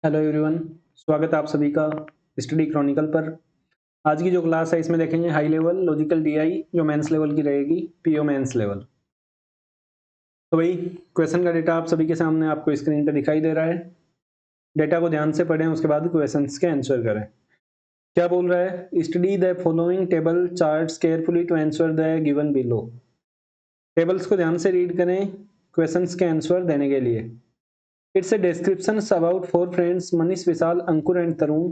Hello everyone, स्वागत है आप सभी का स्टडी क्रॉनिकल पर। आज की जो क्लास है इसमें देखेंगे हाई लेवल लॉजिकल डीआई जो मेंस लेवल की रहेगी, पीओ मेंस लेवल। तो भाई क्वेश्चन का डेटा आप सभी के सामने आपको स्क्रीन पे दिखाई दे रहा है। डेटा को ध्यान से पढ़ें, उसके बाद क्वेश्चंस के आंसर करें। क्या बोल रहा है? Study the following table charts carefully to answer the given below. Tables को ध्यान से रीड करें क्वेश्चंस के आंसर देने के लिए। It's a descriptions about four friends Manish, Vishal, Ankur and Tarun.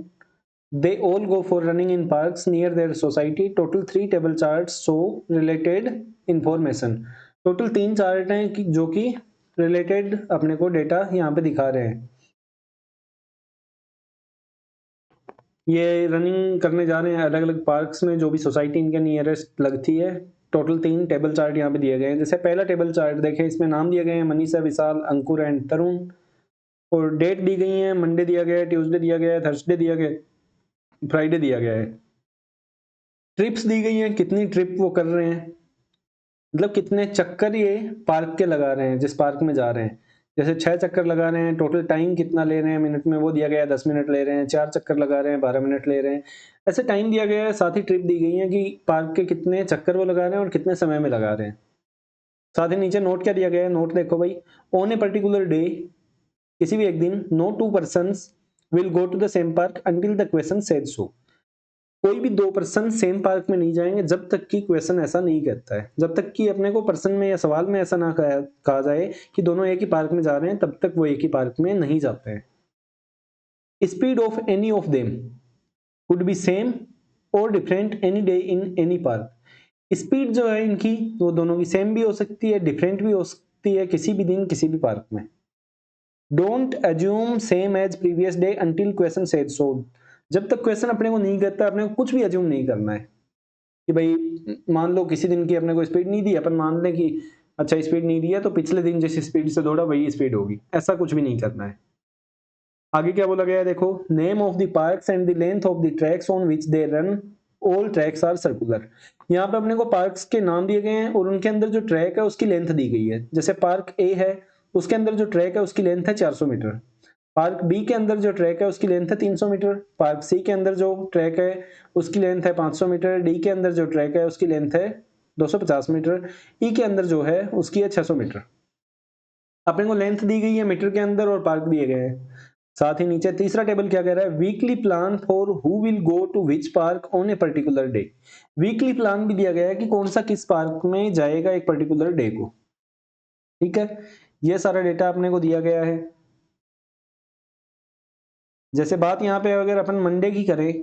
They all go for running in parks near their society. Total 3 table charts show related information. Total 3 chart हैं जो कि related अपने को data यहाँ पे दिखा रहे हैं। ये रनिंग करने जा रहे हैं अलग अलग पार्क्स में जो भी सोसाइटी इनके नियरेस्ट लगती है। टोटल 3 टेबल चार्ट यहाँ पे दिए गए हैं। जैसे पहला टेबल चार्ट देखें, इसमें नाम दिए गए हैं मनीषा, विशाल, अंकुर एंड तरुण और डेट दी गई है। मंडे दिया गया है, ट्यूसडे दिया गया है, थर्सडे दिया गया है, फ्राइडे दिया गया है। ट्रिप्स दी गई हैं, कितनी ट्रिप वो कर रहे हैं, मतलब कितने चक्कर ये पार्क के लगा रहे हैं जिस पार्क में जा रहे हैं। जैसे 6 चक्कर लगा रहे हैं, टोटल टाइम कितना ले रहे हैं मिनट में वो दिया गया है, 10 मिनट ले रहे हैं। 4 चक्कर लगा रहे हैं, 12 मिनट ले रहे हैं। ऐसे टाइम दिया गया है, साथ ही ट्रिप दी गई है कि पार्क के कितने चक्कर वो लगा रहे हैं और कितने समय में लगा रहे हैं। साथ ही नीचे नोट क्या दिया गया है, नोट देखो भाई। ऑन ए पर्टिकुलर डे, किसी भी एक दिन, no 2 persons will go to the same park until the question said so. कोई भी 2 पर्सन सेम पार्क में नहीं जाएंगे जब तक कि क्वेश्चन ऐसा नहीं कहता है। जब तक कि अपने को पर्सन में या सवाल में ऐसा ना कहा जाए कि दोनों एक ही पार्क में जा रहे हैं, तब तक वो एक ही पार्क में नहीं जाते हैं। Speed of any of them could be same और different any day in any park. Speed जो है इनकी वो दोनों की सेम भी हो सकती है, डिफरेंट भी हो सकती है किसी भी दिन किसी भी पार्क में। Don't assume same as previous day until question said so. जब तक क्वेश्चन अपने को नहीं कहता अपने को कुछ भी अज्यूम नहीं करना है कि भाई मान लो किसी दिन की अपने को स्पीड नहीं दी, अपन मान लें कि अच्छा स्पीड नहीं दिया तो पिछले दिन जिस स्पीड से दौड़ा वही स्पीड होगी, ऐसा कुछ भी नहीं करना है। आगे क्या बोला गया है देखो, name of the parks and the length of the tracks on which they run, all tracks are circular. यहाँ पे अपने को पार्क्स के नाम दिए गए हैं और उनके अंदर जो ट्रैक है उसकी लेंथ दी गई है। जैसे पार्क ए है, उसके अंदर जो ट्रैक है उसकी लेंथ है 400 मीटर। पार्क बी के अंदर जो ट्रैक है उसकी लेंथ है 300 मीटर। पार्क सी के अंदर जो ट्रैक है उसकी लेंथ है 500 मीटर। डी के अंदर जो ट्रैक है उसकी लेंथ है 250 मीटर। ई के अंदर जो है उसकी है 600 मीटर। अपने को लेंथ दी गई है मीटर के अंदर और पार्क दिए गए हैं। साथ ही नीचे तीसरा टेबल क्या कह रहा है, weekly plan for who will go to which park on a particular day. Weekly plan भी दिया गया है कि कौन सा किस पार्क में जाएगा एक पर्टिकुलर डे को। ठीक है, ये सारा डेटा अपने को दिया गया है। जैसे बात यहाँ पे अगर अपन मंडे की करें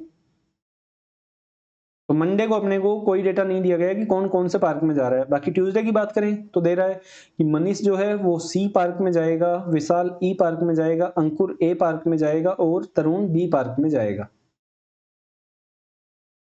तो मंडे को अपने को कोई डेटा नहीं दिया गया है कि कौन कौन से पार्क में जा रहा है। बाकी ट्यूसडे की बात करें तो दे रहा है कि मनीष जो है वो सी पार्क में जाएगा, विशाल ई पार्क में जाएगा, अंकुर ए पार्क में जाएगा और तरुण बी पार्क में जाएगा।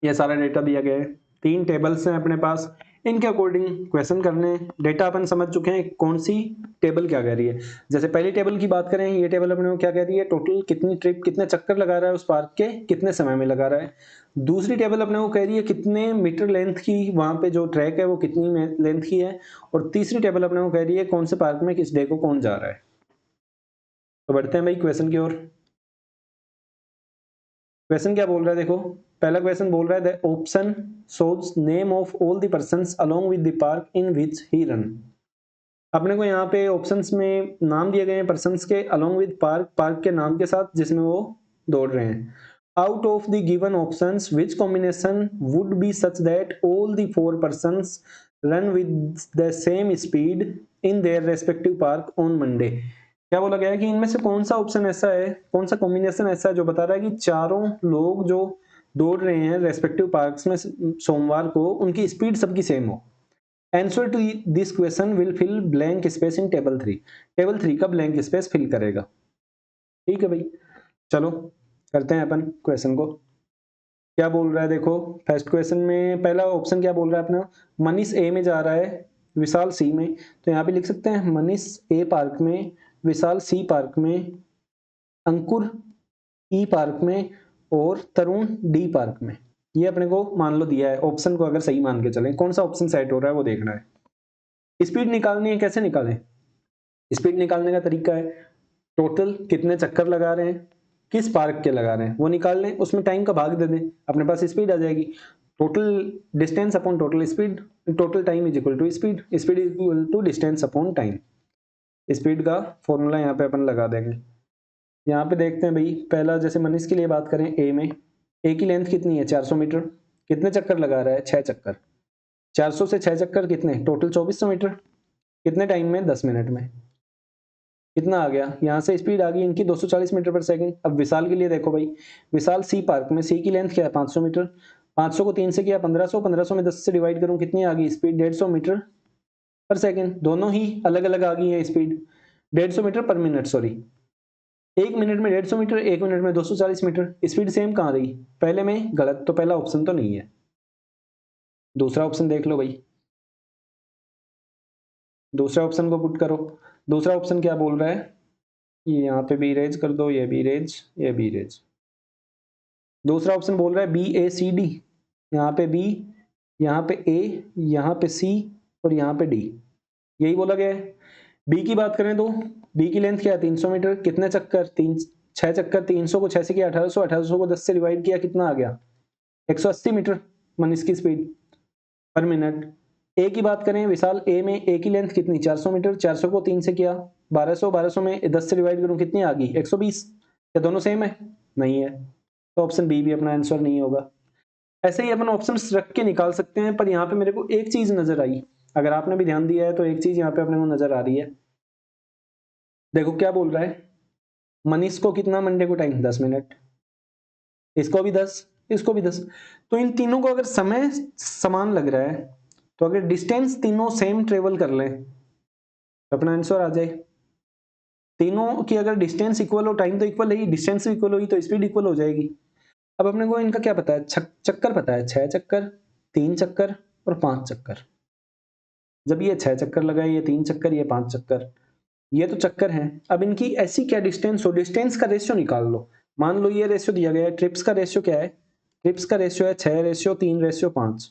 ये सारा डेटा दिया गया है। 3 टेबल्स हैं अपने पास, इनके अकॉर्डिंग क्वेश्चन करने। डेटा अपन समझ चुके हैं कौन सी टेबल क्या कह रही है। जैसे पहली टेबल की बात करें, ये टेबल अपने को क्या कह रही है, टोटल कितनी ट्रिप कितने चक्कर लगा रहा है उस पार्क के, कितने समय में लगा रहा है। दूसरी टेबल अपने को कह रही है कितने मीटर लेंथ की वहां पे जो ट्रैक है वो कितनी लेंथ की है। और तीसरी टेबल अपने को कह रही है कौन से पार्क में किस डे को कौन जा रहा है। तो बढ़ते हैं भाई क्वेश्चन की ओर। क्वेश्चन क्या बोल रहा है देखो, पहला क्वेश्चन बोल रहा है the option shows name of all the persons along with the park in which he run. अपने को यहाँ पे ऑप्शंस में नाम दिए गए हैं पर्संस के अलोंग विद पार्क, पार्क के नाम के साथ जिसमें वो दौड़ रहे हैं। Out of the given options which combination would be such that all the 4 persons run with the same speed in their respective park on Monday. क्या बोला गया है कि इनमें से कौन सा ऑप्शन ऐसा है, कौन सा कॉम्बिनेशन ऐसा है जो बता रहा है कि चारों लोग जो दौड़ रहे हैं रेस्पेक्टिव पार्क्स में सोमवार को उनकी स्पीड सबकी सेम हो। Answer to this question will fill blank space in table 3। Table 3 का ब्लैंक स्पेस फिल करेगा। ठीक है भाई, चलो करते हैं अपन क्वेश्चन को। क्या बोल रहा है देखो, फर्स्ट क्वेश्चन में पहला ऑप्शन क्या बोल रहा है अपना, मनीष ए में जा रहा है, विशाल सी में। तो यहाँ पे लिख सकते हैं मनीष ए पार्क में, विशाल सी पार्क में, अंकुर ई पार्क में और तरुण डी पार्क में। ये अपने को मान लो दिया है, ऑप्शन को अगर सही मान के चलें, कौन सा ऑप्शन सेट हो रहा है वो देखना है। स्पीड निकालनी है, कैसे निकालें। स्पीड निकालने का तरीका है टोटल कितने चक्कर लगा रहे हैं किस पार्क के लगा रहे हैं वो निकाल लें, उसमें टाइम का भाग दे दें, अपने पास स्पीड आ जाएगी। Total distance upon total speed, total time is equal to speed, speed is equal to distance upon time. Speed का फॉर्मूला यहाँ पे अपन लगा देंगे। यहाँ पे देखते हैं भाई, पहला जैसे मनीष के लिए बात करें, ए में ए की लेंथ कितनी है 400 मीटर, कितने चक्कर लगा रहा है 6 चक्कर, 400 से 6 चक्कर कितने, टोटल 2400 मीटर, कितने टाइम में 10 मिनट में। कितना आ गया, यहाँ से स्पीड आ गई इनकी 240 मीटर पर सेकंड। अब विशाल के लिए देखो भाई, विशाल सी पार्क में सी की लेंथ क्या है 500 मीटर, 500 को 3 से किया 1500, 1500 में 10 से डिवाइड करूं कितनी आ गई स्पीड 150 मीटर पर सेकंड। दोनों ही अलग अलग आ गई है speed, 150 metre per minute, sorry, 1 minute में 150 मीटर, 1 मिनट में 240 मीटर। स्पीड सेम कहाँ रही, पहले में गलत, तो पहला ऑप्शन तो नहीं है। दूसरा ऑप्शन देख लो भाई, दूसरा ऑप्शन को पुट करो। दूसरा ऑप्शन क्या बोल रहा है, ये यहाँ पे बी रेज कर दो, ये बी रेज, ये बी रेज। दूसरा ऑप्शन बोल रहा है बी ए सी डी, यहाँ पे बी, यहाँ पे ए, यहाँ पे सी और यहाँ पे डी, यही बोला गया है। बी की बात करें तो बी की लेंथ क्या है 300 मीटर, कितने चक्कर 6 चक्कर, 300 को 6 से किया 1800, 1800 को 10 से डिवाइड किया कितना आ गया 180 मीटर मनीष की स्पीड पर मिनट। ए की बात करें विशाल, ए में ए की लेंथ कितनी 400 मीटर, 400 को 3 से किया 1200, 1200 में 10 से डिवाइड करूं कितनी आ गई 120। क्या दोनों सेम है, नहीं है, तो ऑप्शन बी भी अपना आंसर नहीं होगा। ऐसे ही अपन ऑप्शन रख के निकाल सकते हैं, पर यहाँ पे मेरे को एक चीज नजर आई, अगर आपने भी ध्यान दिया है तो एक चीज यहाँ पे अपने को नजर आ रही है। देखो क्या बोल रहा है, मनीष को कितना मंडे को टाइम 10 मिनट, इसको भी 10, इसको भी 10, तो इन तीनों को अगर समय समान लग रहा है, तो अगर डिस्टेंस तीनों सेम ट्रेवल कर लें तो अपना आंसर आ जाए। तीनों की अगर डिस्टेंस इक्वल हो, टाइम तो इक्वल है, डिस्टेंस इक्वल होगी तो स्पीड इक्वल हो जाएगी। अब अपने को इनका क्या पता है, चक्कर पता है, 6 चक्कर, 3 चक्कर और 5 चक्कर। जब ये 6 चक्कर लगाए, ये 3 चक्कर, ये 5 चक्कर, ये तो चक्कर हैं। अब इनकी ऐसी क्या डिस्टेंस हो, डिस्टेंस का रेशियो निकाल लो। मान लो ये रेशियो दिया गया है, ट्रिप्स का रेशियो क्या है, ट्रिप्स का रेशियो है 6:3:5।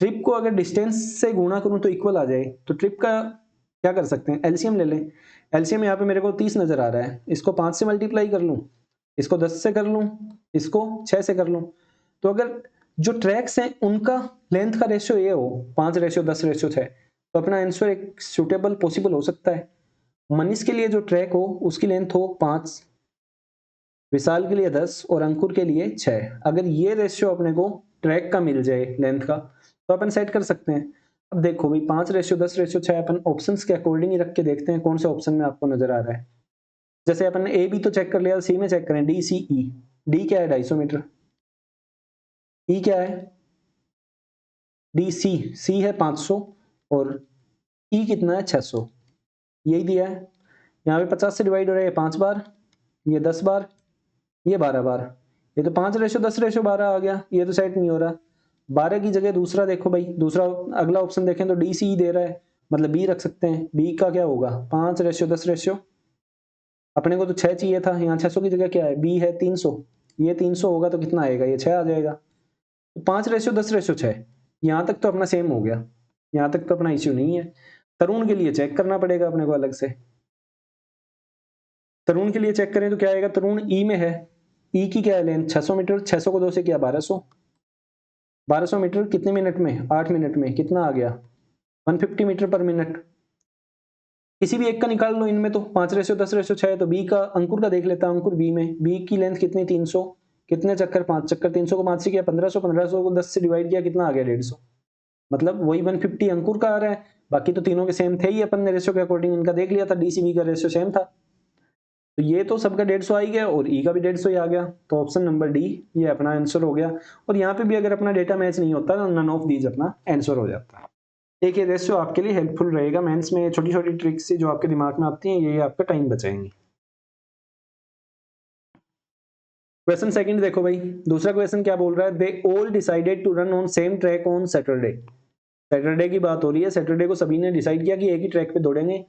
ट्रिप को अगर डिस्टेंस से गुणा करूं तो इक्वल आ जाए, तो ट्रिप का क्या कर सकते हैं, एलसीएम ले लें। एलसीएम यहाँ पे मेरे को 30 नजर आ रहा है, इसको 5 से मल्टीप्लाई कर लूं, इसको 10 से कर लूं, इसको 6 से कर लूं, तो अगर जो ट्रैक्स हैं उनका लेंथ का रेशियो ये हो 5:10:6, तो अपना आंसर एक सुटेबल पॉसिबल हो सकता है। मनीष के लिए जो ट्रैक हो उसकी लेंथ हो 5, विशाल के लिए 10 और अंकुर के लिए 6। अगर ये रेशियो अपने को ट्रैक का मिल जाए लेंथ का, तो अपन सेट कर सकते हैं। अब देखो भाई 5:10:6 अपन ऑप्शंस के अकॉर्डिंग ही रख के देखते हैं कौन से ऑप्शन में आपको नजर आ रहा है। जैसे अपन ने ए बी तो चेक कर लिया, सी में चेक करें, डी सी ई। डी क्या है 250 मीटर, ई क्या है डी सी, सी है 500 और ई कितना है 600, यही दिया है। यहाँ पे 50 से डिवाइड हो रहा है 5 बार, ये 10 बार, ये 12 बार, ये तो 5:10:12 आ गया, ये तो सेट नहीं हो रहा। 12 की जगह दूसरा देखो भाई, दूसरा अगला ऑप्शन देखें तो डी सी दे रहा है, मतलब बी रख सकते हैं। बी का क्या होगा 5:10, अपने को तो 6 चाहिए था, यहाँ 600 की जगह क्या है, बी है 300, ये 300 होगा तो कितना आएगा, ये 6 आ जाएगा। तो 5:10:6, यहाँ तक तो अपना सेम हो गया, यहाँ तक तो अपना इश्यू नहीं है। तरुण के लिए चेक करना पड़ेगा अपने को अलग से। तरुण के लिए चेक करें तो क्या आएगा, तरुण ई में है, ई की क्या है लेंथ 600 मीटर, 600 को 2 से किया 1200, 1200 मीटर कितने मिनट में 8 मिनट में, कितना आ गया 150 मीटर पर मिनट। किसी भी एक का निकाल लो इनमें, तो 5:10:6, तो बी का, अंकुर का देख लेता हूं, अंकुर बी में, बी की लेंथ कितनी 300, कितने चक्कर 5 चक्कर, 300 को 5 से किया 1500, 1500 को 10 से डिवाइड किया कितना आ गया 150, मतलब वही 150 अंकुर का आ रहा है। बाकी तो तीनों के सेम थे ही, अपन ने रेशियो के अकॉर्डिंग इनका देख लिया था, डीसीबी का रेशियो सेम था, तो ये तो सबका 150 आ ही गया और ई का भी 150 ही आ गया, तो ऑप्शन नंबर डी ये अपना आंसर हो गया। और यहाँ पे भी अगर अपना डेटा मैच नहीं होता तो नन ऑफ दीज अपना आंसर हो जाता है। एक ये रेशियो आपके लिए हेल्पफुल रहेगा मेंस में, छोटी छोटी ट्रिक्स से जो आपके दिमाग में आती हैं ये आपका टाइम बचाएंगे। क्वेश्चन सेकंड देखो भाई, दूसरा क्वेश्चन क्या बोल रहा है, they all decided to run on same track on Saturday. Saturday की बात हो रही है, सैटरडे को सभी ने डिसाइड किया कि एक ही ट्रैक पे दौड़ेंगे।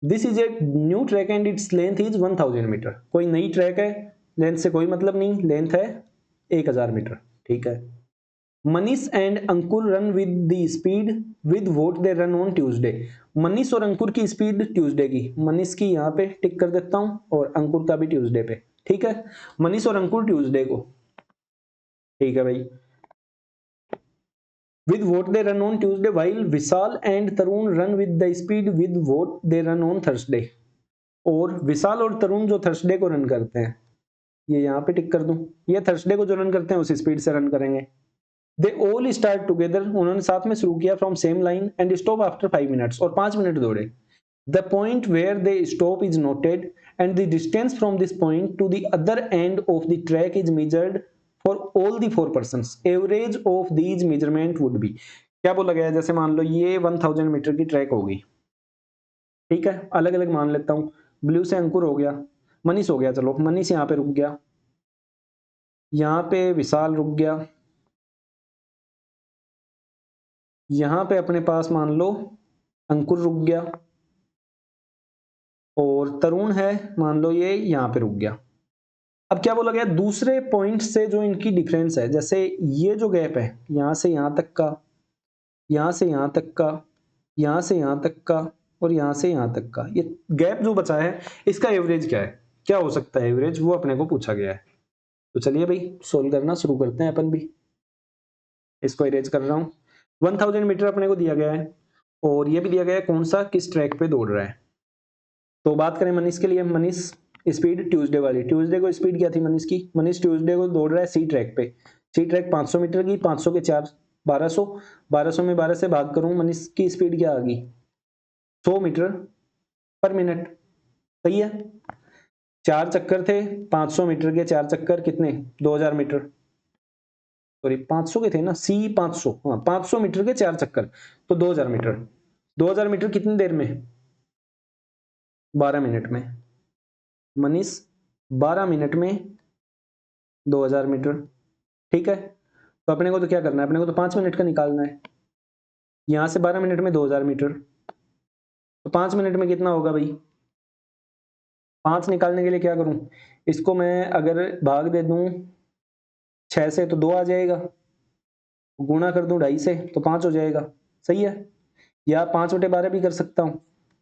This is a new track and its length is 1000 metre. कोई नई ट्रैक है, लेंथ से कोई मतलब नहीं, लेंथ है 1000 मीटर, ठीक है। Manish and Ankur run with the speed with what they run on Tuesday. Manish और अंकुर की स्पीड ट्यूसडे की, मनीष की यहाँ पे टिक कर देता हूं और अंकुर का भी ट्यूसडे पे, ठीक है। मनीष और अंकुर ट्यूसडे को, ठीक है भाई। with what they run on Tuesday while Vishal and Tarun run with the speed with what they run on Thursday। और विशाल और तरुण जो थर्सडे को रन करते हैं, ये यहाँ पे टिक कर दूं, ये थर्सडे को जो रन करते हैं उसी स्पीड से रन करेंगे। दे ऑल स्टार्ट टुगेदर, उन्होंने साथ में शुरू किया from same line and stop after 5 minutes, और 5 मिनट दौड़े। The point where they stop is noted and the distance from this point to the other end of the track is measured for all the 4 persons. Average of these measurement would be. क्या बोला गया है, जैसे मान लो ये 1000 metre की track होगी, ठीक है, अलग अलग मान लेता हूं। ब्लू से अंकुर हो गया, मनीष हो गया, चलो मनीष यहाँ पे रुक गया, यहाँ पे विशाल रुक गया, यहां पे अपने पास मान लो अंकुर रुक गया, और तरुण है मान लो ये यहां पे रुक गया। अब क्या बोला गया, दूसरे पॉइंट से जो इनकी डिफरेंस है, जैसे ये जो गैप है यहां से यहां तक का, यहां से यहां तक का, यहां से यहां तक का, और यहां से यहां तक का, ये गैप जो बचा है इसका एवरेज क्या है, क्या हो सकता है एवरेज, वो अपने को पूछा गया है। तो चलिए भाई सोल्व करना शुरू करते हैं अपन भी। इसको इरेज कर रहा हूं। 1000 मीटर अपने को दिया गया है, और ये भी दिया गया है कौन सा, किस ट्रैक पे दौड़ रहा है। तो बात करें मनीष के लिए, मनीष स्पीड ट्यूसडे वाली, ट्यूसडे को स्पीड क्या थी मनीष की, मनीष ट्यूसडे को दौड़ रहा है सी ट्रैक पे। सी ट्रैक 500 मीटर की, 500 के 4 1200, 1200 में 12 से भाग करूं, मनीष की स्पीड क्या आ गई, 100 मीटर पर मिनट। सही है। 4 चक्कर थे, 500 मीटर के 4 चक्कर कितने, 2000 मीटर, सॉरी 500 के थे ना, सी 500, हाँ 500 मीटर के 4 चक्कर, तो 2000 मीटर। 2000 मीटर कितनी देर में, 12 मिनट में। मनीष 12 मिनट में 2000 मीटर, ठीक है। तो अपने को तो क्या करना है, अपने को तो 5 मिनट का निकालना है। यहां से 12 मिनट में 2000 मीटर, तो 5 मिनट में कितना होगा भाई, 5 निकालने के लिए क्या करूं, इसको मैं अगर भाग दे दूं 6 से तो 2 आ जाएगा, गुणा कर दूं 2.5 से तो 5 हो जाएगा। सही है। या 5/12 भी कर सकता हूं,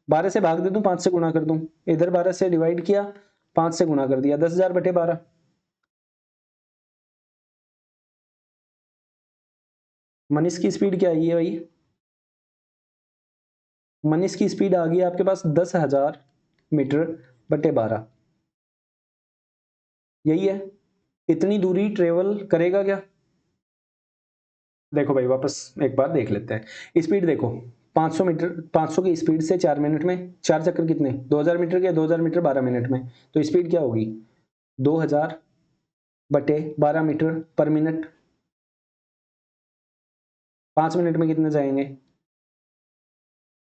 12 से भाग दे दूं 5 से गुणा कर दूं, इधर 12 से डिवाइड किया 5 से गुणा कर दिया, 10,000/12। मनीष की स्पीड क्या आई है भाई, मनीष की स्पीड आ गई आपके पास 10,000 मीटर बटे 12, यही है। इतनी दूरी ट्रेवल करेगा क्या, देखो भाई वापस एक बार देख लेते हैं। स्पीड देखो 500 मीटर, 500 की स्पीड से 4 मिनट में 4 चक्कर कितने, 2000 मीटर के, 2000 मीटर 12 मिनट में, तो स्पीड क्या होगी 2000 बटे 12 मीटर पर मिनट। 5 मिनट में कितने जाएंगे,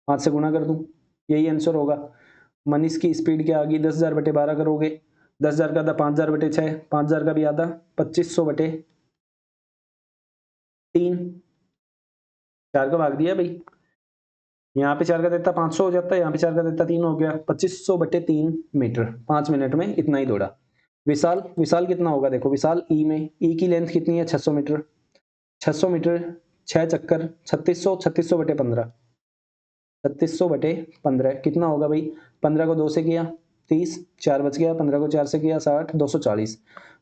5 से गुणा कर दूं, यही आंसर होगा। मनीष की स्पीड क्या आ गई, 10,000/12 करोगे, 10,000 का आधा 5,000/6, 5,000 का भी आधा 2500/3, 4 का भाग दिया भाई, यहाँ पे 4 का देता 500 हो जाता है, यहाँ पे 4 का देता 3 हो गया, 2500/3 मीटर, 5 मिनट में इतना ही दौड़ा। विशाल, विशाल कितना होगा देखो, विशाल ई में, ई की लेंथ कितनी है 600 मीटर, 600 मीटर 6 चक्कर 3600, 3600/15, 3600/15 कितना होगा भाई, 15 को 2 से किया 30, 4 बच गया, 15 को 4 से किया 60, 240,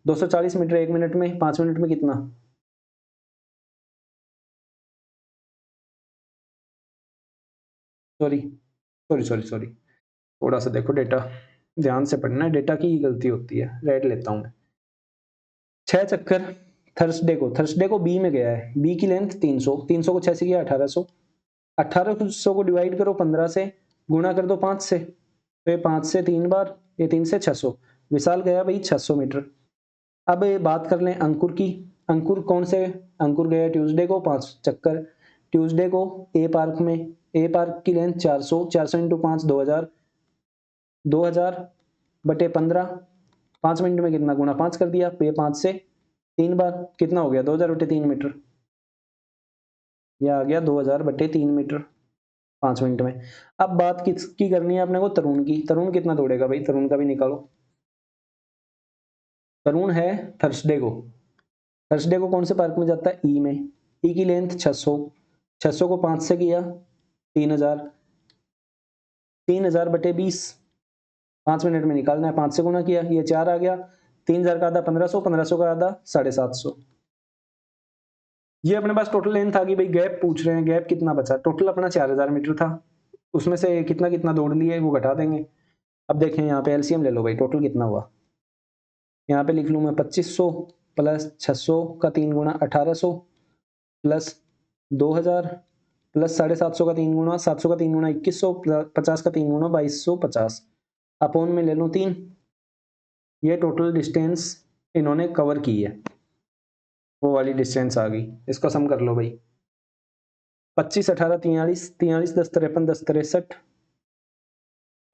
240 मीटर 1 मिनट में, 5 मिनट में कितना, सॉरी सॉरी सॉरी सॉरी, थोड़ा सा देखो डेटा ध्यान से पढ़ना है, डेटा की ही गलती होती है, रेड लेता हूं मैं। 6 चक्कर थर्सडे को बी में गया है, बी की लेंथ 300, 300 को 6 से किया 1800, 1800 को डिवाइड करो 15 से, गुणा कर दो 5 से, तो ये 5 से 3 बार, ये 3 से 600, विशाल गया भाई 600 मीटर। अब ये बात कर लें अंकुर की, अंकुर कौन से, अंकुर गया ट्यूसडे को 5 चक्कर, ट्यूसडे को ए पार्क में, ए पार्क की लेंथ 400, 400 इंटू 5 2000, 2000/15, 5 मिनट में कितना, गुणा 5 कर दिया, ये 5 से 3 बार कितना हो गया 2000/3 मीटर, यह आ गया 2000/3 मीटर 5 मिनट में। अब बात किसकी करनी है अपने को, तरुण की। तरुण कितना दौड़ेगा भाई, तरुण का भी निकालो। तरुण है थर्सडे को, थर्सडे को कौन से पार्क में जाता है, ई में, ई की लेंथ 600, 600 को 5 से किया 3000, 3000/20, 5 मिनट में निकालना है, 5 से गुणा किया, ये 4 आ गया, 3000 का आधा 1500, 1500 का आधा 750। ये अपने पास टोटल लेंथ आ गई भाई। गैप पूछ रहे हैं, गैप कितना बचा? टोटल अपना 4000 मीटर था, उसमें से कितना कितना दौड़ लिए वो घटा देंगे। अब देखें यहाँ पे एलसीएम ले लो भाई, टोटल कितना हुआ। यहाँ पे लिख लूँ मैं 2500 प्लस 600 का 3 गुना 1800 प्लस 2000 प्लस 750 का 3 गुना 700 का 3 गुना 2100 50 का 3 गुना 2250 अपॉन में ले लूँ 3। ये टोटल डिस्टेंस इन्होंने कवर की है, वो वाली डिस्टेंस आ गई। इसका सम कर लो भाई। 25 18 43 43 10 53 10 63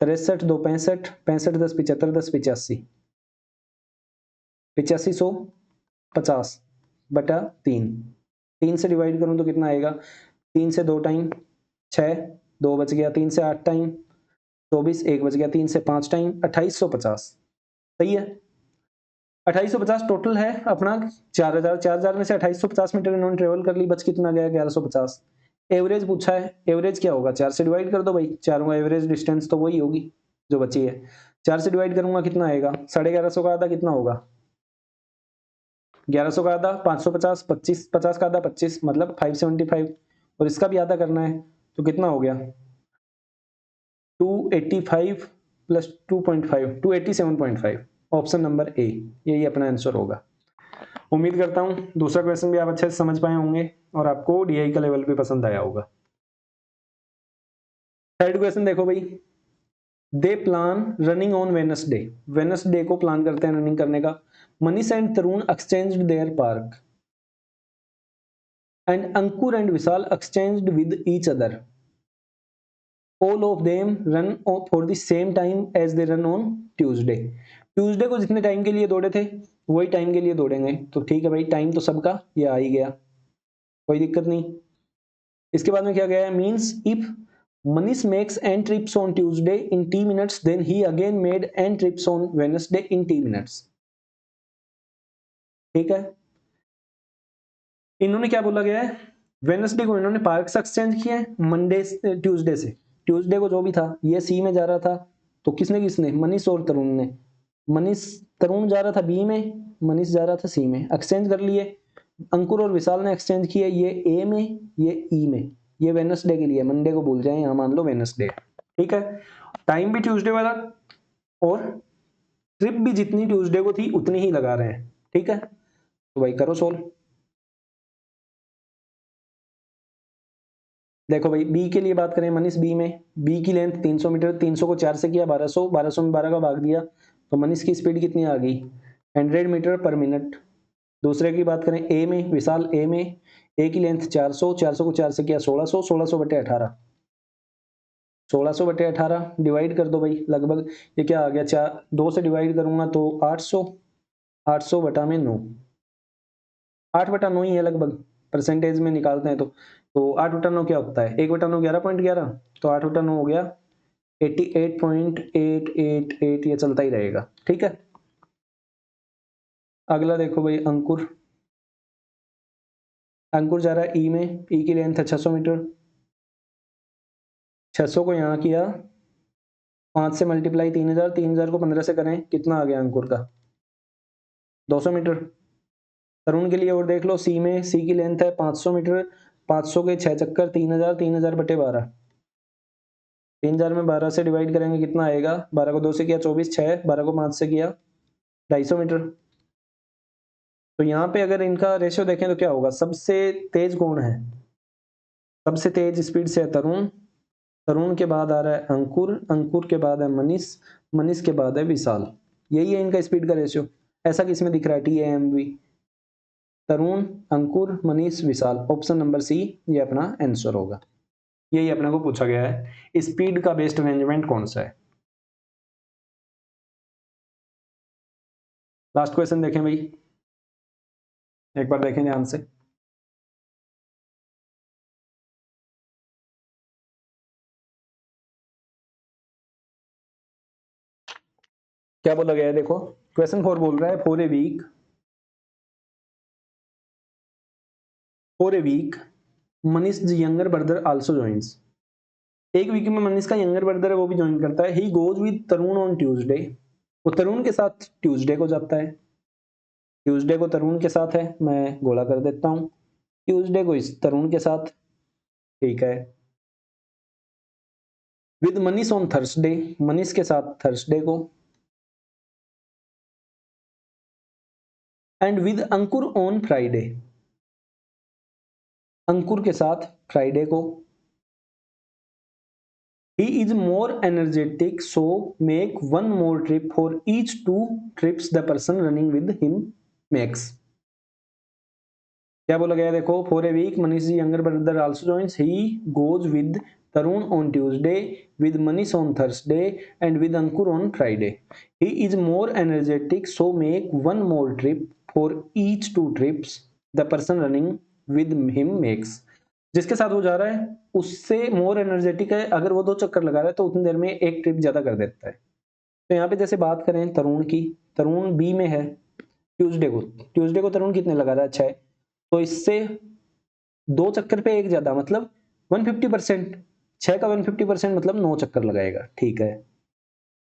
63 2 65 65 10 75 10 85 8550 बटा 3। 3 से डिवाइड करूं तो कितना आएगा? 3 से 2 टाइम 6, 2 बच गया, 3 से 8 टाइम 24, 1 बच गया, 3 से 5 टाइम 2850। सही है, 2850 टोटल है अपना। 4000 में से 2850 मीटर इन्होंने ट्रेवल कर ली, बच कितना गया? 1150। एवरेज पूछा है, एवरेज क्या होगा? 4 से डिवाइड कर दो भाई, चारों का एवरेज डिस्टेंस तो वही होगी जो बची है। 4 से डिवाइड करूंगा कितना आएगा? 1150 का आधा कितना होगा? 1100 का आधा 550, 25 50 का आधा 25 मतलब 575, और इसका भी आधा करना है तो कितना हो गया? 285 प्लस 2.5 287.5। ऑप्शन नंबर ए यही अपना आंसर होगा। उम्मीद करता हूं दूसरा क्वेश्चन भी आप अच्छे से समझ पाए होंगे और आपको डीआई का लेवल भी पसंद आया होगा। थर्ड क्वेश्चन देखो भाई। They plan running on Wednesday. Wednesday को प्लान करते हैं रनिंग करने का। Manish and Tarun exchanged their park and Ankur and Vishal exchanged with each other. All of them run for the same time as they run on Tuesday. Tuesday को जितने time के लिए दौड़े थे वही टाइम के लिए दौड़ेंगे। तो ठीक है भाई, टाइम तो सबका ये आ ही गया, कोई दिक्कत नहीं। इसके बाद में क्या गया है? Means if Manish makes N trips on Tuesday in T minutes then he again made N trips on Wednesday in T minutes. ठीक है, इन्होंने क्या बोला गया है? वेडनेसडे को इन्होंने पार्क्स एक्सचेंज किए हैं मंडे ट्यूसडे से। ट्यूसडे को जो भी था ये सी में जा रहा था, तो किसने किसने? मनीष और तरुण ने। मनीष तरुण जा रहा था बी में, मनीष जा रहा था सी में, एक्सचेंज कर लिए। अंकुर और विशाल ने एक्सचेंज किए, ये ए में ये ई में। ये वेडनेसडे के लिए, मंडे को भूल जाए, यहां मान लो वेडनेसडे। ठीक है, टाइम भी ट्यूसडे वाला और ट्रिप भी जितनी ट्यूसडे को थी उतनी ही लगा रहे हैं। ठीक है, तो भाई करो सोल्व। देखो भाई बी के लिए बात करें, मनीष बी में, बी की लेंथ 300 मीटर, 300 को 4 से किया 1200, 1200 में 12 का भाग दिया तो मनीष की स्पीड कितनी आ गई? 100 मीटर पर मिनट। दूसरे की बात करें ए में, विशाल ए में, ए की लेंथ 400, 400 को 4 से किया 1600, 1600 बटे 18, 1600 बटे 18 डिवाइड कर दो भाई। लगभग ये क्या आ गया? 2 से डिवाइड करूंगा तो 800, 800 बटा में 9, 8 बटा 9 ही है लगभग, परसेंटेज में निकालते हैं तो 8 बटा 9 क्या होता है? 1 बटा 9 11.11, तो 8 बटा 9 हो गया 88.888, ये चलता ही रहेगा। ठीक है, अगला देखो भाई अंकुर। अंकुर जा रहा है ई में, ई की लेंथ है 600 मीटर, 600 को यहाँ किया 5 से मल्टीप्लाई 3000, 3000 को 15 से करें कितना आ गया अंकुर का? 200 मीटर। तरुण के लिए और देख लो, सी में, सी की लेंथ है 500 मीटर, 500 के 6 चक्कर 3000, 3000 बटे 12, 3000 में 12 से डिवाइड करेंगे कितना आएगा? 12 को 2 से किया 24, 6, 12 को 5 से किया 250 मीटर। तो यहाँ पे अगर इनका रेशियो देखें तो क्या होगा? सबसे तेज कौन है? सबसे तेज स्पीड से है तरुण, तरुण के बाद आ रहा है अंकुर, अंकुर के बाद है मनीष, मनीष के बाद है विशाल। यही है इनका स्पीड का रेशियो। ऐसा किसमें दिख रहा है? TAMV। तरुण, अंकुर, मनीष, विशाल। ऑप्शन नंबर सी ये अपना आंसर होगा। यही अपने को पूछा गया है, स्पीड का बेस्ट अरेंजमेंट कौन सा है। लास्ट क्वेश्चन देखें भाई, एक बार देखें ध्यान से। क्या बोला गया है? देखो क्वेश्चन 4 बोल रहा है for a week Manish younger brother also joins. एक वीक में मनीष का यंगर ब्रदर है वो भी ज्वाइन करता है। ही goes with Tarun on Tuesday, वो तरुण के साथ ट्यूसडे को जाता है। ट्यूसडे को तरुण के साथ है, मैं गोला कर देता हूं, ट्यूसडे को इस तरुण के साथ, ठीक है। With Manish on Thursday, Manish के साथ थर्सडे को, and with Ankur on Friday, Ankur के साथ फ्राइडे को। He is more energetic, so make one more trip for each 2 trips the person running with him makes. क्या बोला गया देखो, for a week Manish ji younger brother also joins, he goes with Tarun on Tuesday, with Manish on Thursday and with Ankur on Friday. He is more energetic so make one more trip for each 2 trips the person running with him makes. जिसके साथ वो जा रहा है उससे more energetic है, अगर वो 2 चक्कर लगा रहा है तो उतनी देर में 1 ट्रिप ज्यादा कर देता है। तो यहाँ पे जैसे बात करें तरुण की, तरुण बी में है, ट्यूसडे को तरुण कितने लगा रहा है 6, तो इससे 2 चक्कर पे 1 ज्यादा, मतलब 150%, 6 का 150% मतलब 9 चक्कर लगाएगा, ठीक है।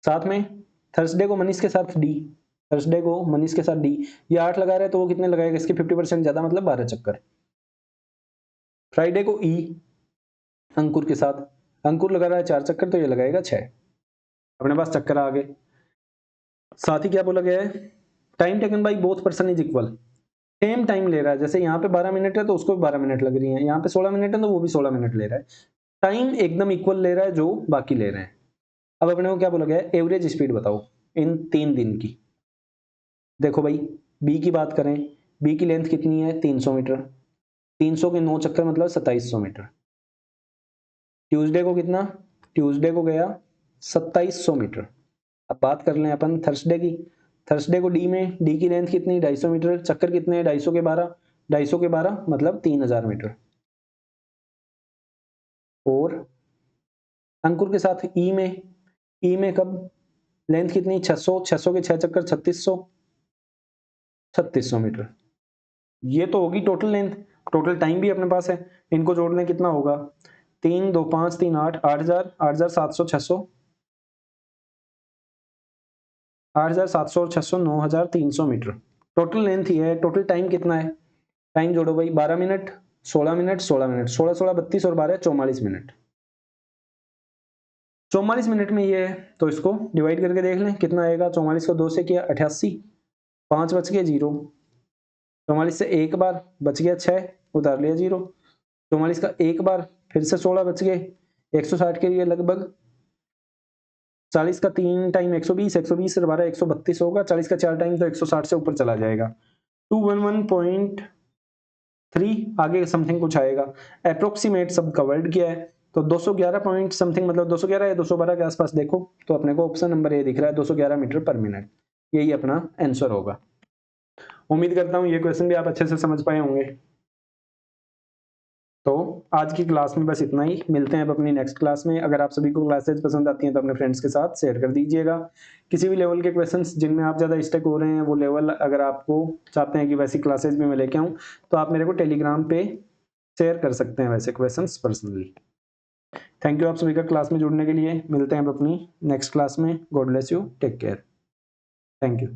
साथ में थर्सडे को मनीष के साथ डी, थर्सडे को मनीष के साथ डी, ये 8 लगा रहा है तो वो कितने लगाएगा, इसके 50% ज्यादा मतलब 12 चक्कर। फ्राइडे को ई अंकुर के साथ, अंकुर लगा रहा है 4 चक्कर तो ये लगाएगा 6, अपने पास चक्कर आ गए। साथ ही क्या बोला गया है, time taken by both person is equal, same time ले रहा है, जैसे यहाँ पे 12 मिनट है तो उसको भी 12 मिनट लग रही है, यहाँ पे 16 मिनट है तो वो भी 16 मिनट ले रहा है, टाइम एकदम इक्वल ले रहा है जो बाकी ले रहे हैं। अब अपने को क्या बोला गया है, एवरेज स्पीड बताओ इन 3 दिन की। देखो भाई बी की बात करें, बी की लेंथ कितनी है 300 मीटर, 300 के 9 चक्कर मतलब 2700 मीटर। ट्यूसडे को कितना, ट्यूसडे को गया 2700 मीटर। अब बात कर लें अपन थर्सडे की, थर्सडे को डी में, डी की लेंथ कितनी 250 मीटर, चक्कर कितने हैं 250 के 12, 250 के 12 मतलब 3000 मीटर। और अंकुर के साथ ई में, ई में कब लेंथ कितनी 600, 600 के 6 चक्कर 3600, 3600 मीटर। ये तो होगी टोटल लेंथ, टोटल टाइम भी अपने पास है, इनको जोड़ लें कितना होगा, 3 2 5 3 8, 8000, 8700, 600, 8700 और 600 9300 मीटर टोटल लेंथ ही है। टोटल टाइम कितना है, टाइम जोड़ो भाई, 12 मिनट 16 मिनट 16 मिनट, 16 16 32 और 12 44 मिनट, 44 मिनट में ये है। तो इसको डिवाइड करके देख लें कितना आएगा, 44 को 2 से किया 88, 5 बच गए 0, 44 से एक बार बच गया 6, उतार लिया 0, 44 का एक बार फिर से 16 बच गए, 160 के लिए लगभग, 40 का 3 टाइम 120, 120 से 12 132 होगा, 40 का 4 टाइम तो 160 से ऊपर चला जाएगा, 211.3 आगे समथिंग कुछ आएगा। अप्रोक्सीमेट सब कवर्ड किया है, तो 211 पॉइंट समथिंग मतलब 211 या 212 के आसपास देखो, तो अपने को ऑप्शन नंबर ए दिख रहा है 211 मीटर पर मिनट, यही अपना आंसर होगा। उम्मीद करता हूं ये क्वेश्चन भी आप अच्छे से समझ पाए होंगे। तो आज की क्लास में बस इतना ही, मिलते हैं अब अपनी नेक्स्ट क्लास में। अगर आप सभी को क्लासेज पसंद आती हैं तो अपने फ्रेंड्स के साथ शेयर कर दीजिएगा। किसी भी लेवल के क्वेश्चंस जिनमें आप ज़्यादा स्टक हो रहे हैं, वो लेवल अगर आपको चाहते हैं कि वैसी क्लासेज भी मैं लेके आऊँ, तो आप मेरे को टेलीग्राम पे शेयर कर सकते हैं वैसे क्वेश्चंस पर्सनली। थैंक यू आप सभी का क्लास में जुड़ने के लिए। मिलते हैं अब अपनी नेक्स्ट क्लास में। God bless you, take care, thank you.